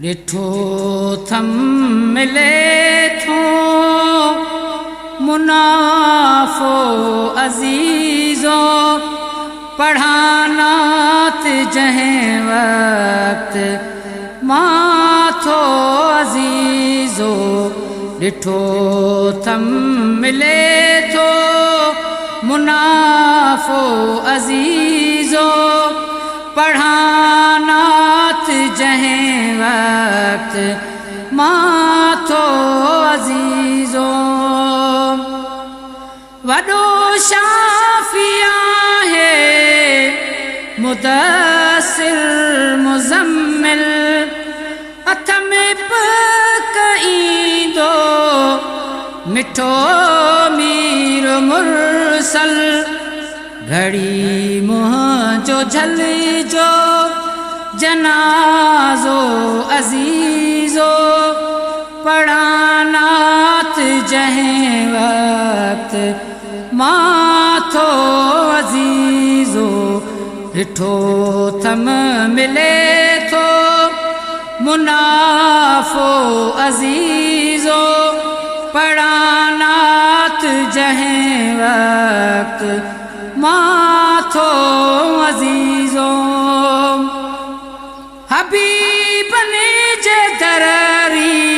ॾिठो थम मिले थो मुनाफ़ो अज़ीज़ो पढ़ानात जंहिं वक़्तु माथो अज़ीज़ो ॾिठो थम मिले थो मुनाफ़ो अज़ीज़ो पढ़ानात जंहिं वक़्तु माथो अज़ीज़ो वॾो शाफ़ी आहे मुदस्सिर मुज़म्मिल हथ में पकईंदो मिठो मीर मुरसल घड़ी मुंहिंजो झलिजो जनाज़ो अज़ीज़ो पढ़ानात जंहिं वक़्तु माथो अज़ीज़ो ॾिठो थम मिले थो मुनाफ़ो अज़ीज़ो पढ़ानात जंहिं वक़्तु माथो अज़ीज़ो हबीब ने जे दररी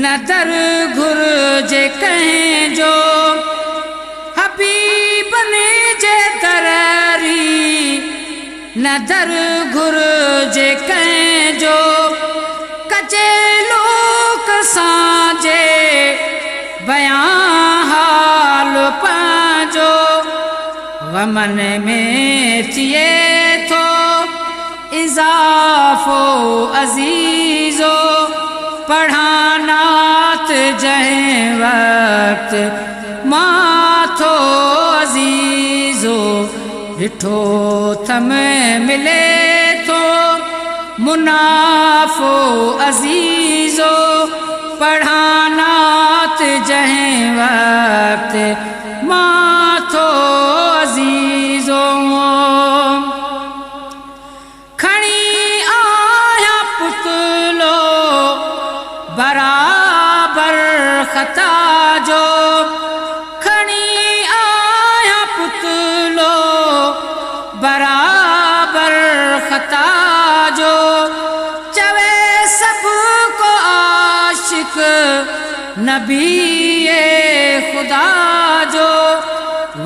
न दर घुर्जे कंहिंजो हबीब ने जे दररी न दर घुर्जे कंहिंजो कजे लोक सां जे बयां हाल पंहिंजो वमन में थिए थो इज़ाफ़ो अज़ीज़ो पढ़ानात जंहिं वक़्तु माथो अज़ीज़ो ॾिठो थम मिले थो मुनाफ़ो अज़ीज़ो पढ़ानात जंहिं वक़्तु माथो अज़ीज़ो खणी आया पुतलो बराबर ख़ता जो खणी आया पुतलो बराबर ख़ता जो चवे सब को आशिक नबी खुदा जो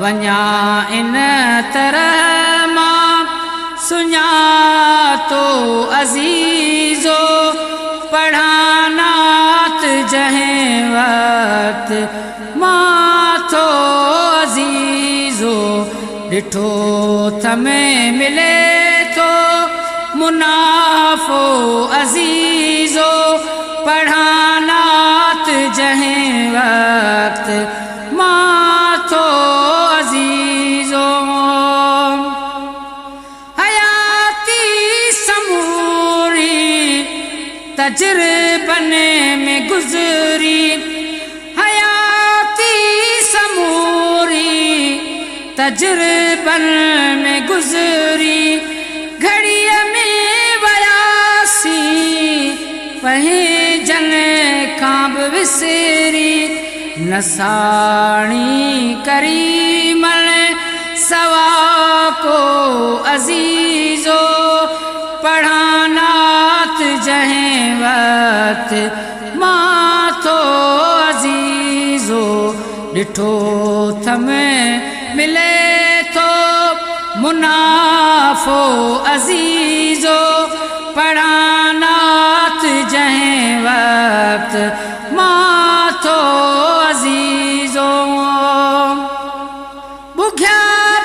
वञा इन तरह मां सुञातो अज़ीज़ो पढ़ानात जंहिं वक़्तु माथो अज़ीज़ो ॾिठो थम मिले थो मुनाफ़ो अज़ीज़ो पढ़ानात जंहिं वक़्तु माथो अज़ीज़ो हयाती समूरी तजुर्बन में गुज़री हयाती समूरी तजुर्बन में गुज़री घड़ीअ में वयासी पंहिंजन खां बि विसरी नसाणी करीमल सवा को अज़ीज़ो पढ़ानात जंहिं वक़्तु माथो अज़ीज़ो ॾिठो थम मिले थो मुनाफ़ो अज़ीज़ो पढ़ानात जंहिं वक़्तु माथो अज़ीज़ो बुघिया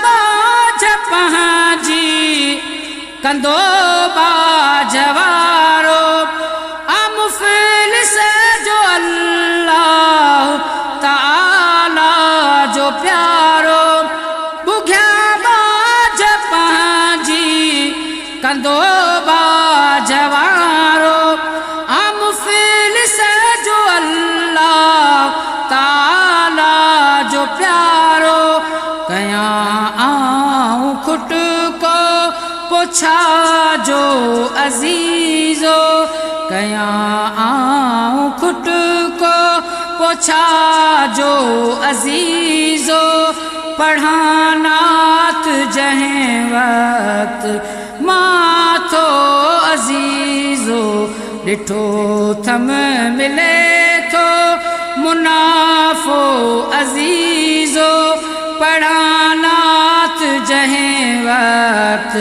बाज पंहिंजी कंदो बाज वारो मुफ़लिस जो अल्लाह ताला जो प्यारो बुघिया बाज पंहिंजी कंदो बाज वारो मुफ़लिस जो अल्लाह ताला जो प्यारो कयां आऊं खुट को पोछा जो अज़ीज़ो कया आऊं खुद को पोछा जो अजीजो पढ़ानात जहें वक्त माथो अजीजो डिठो थम मिले थो मुनाफो अजीजो पढ़ानात जहें वक्त